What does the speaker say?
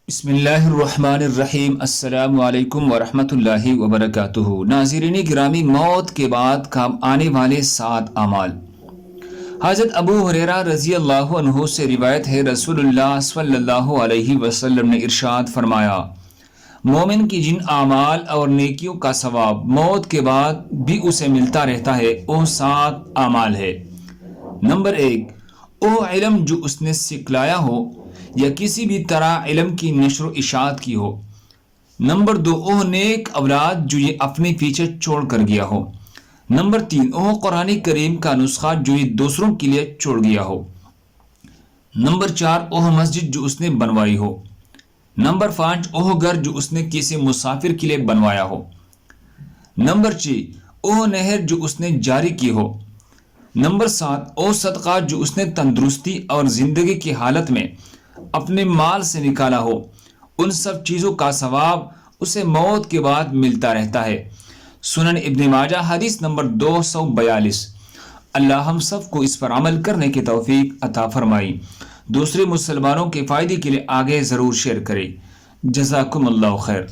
بسم اللہ الرحمن الرحیم۔ السلام علیکم ورحمۃ اللہ وبرکاتہ۔ ناظرین گرامی، موت کے بعد کام آنے والے 7 اعمال۔ حضرت ابو ہریرہ رضی اللہ عنہ سے روایت ہے، رسول اللہ صلی اللہ علیہ وسلم نے ارشاد فرمایا، مومن کی جن اعمال اور نیکیوں کا ثواب موت کے بعد بھی اسے ملتا رہتا ہے، وہ 7 اعمال ہے۔ نمبر 1، وہ علم جو اس نے سکھلایا ہو یا کسی بھی طرح علم کی نشر و اشاعت کی ہو۔ نمبر 2، وہ نیک اولاد جو یہ اپنے پیچھے چھوڑ کر گیا ہو۔ نمبر 3، وہ قرآن کریم کا نسخہ جو یہ دوسروں کے لیے چھوڑ گیا ہو۔ نمبر 4، وہ مسجد جو اس نے بنوائی ہو۔ نمبر 5، وہ گھر جو اس نے کسی مسافر کے لیے بنوایا ہو۔ نمبر 6، وہ نہر جو اس نے جاری کی ہو۔ نمبر 7، وہ صدقہ جو اس نے تندرستی اور زندگی کی حالت میں اپنے مال سے نکالا ہو۔ ان سب چیزوں کا ثواب اسے موت کے بعد ملتا رہتا ہے۔ سنن ابن ماجہ حدیث نمبر 242۔ اللہ ہم سب کو اس پر عمل کرنے کی توفیق عطا فرمائی۔ دوسرے مسلمانوں کے فائدے کے لیے آگے ضرور شیئر کریں۔ جزاکم اللہ خیر۔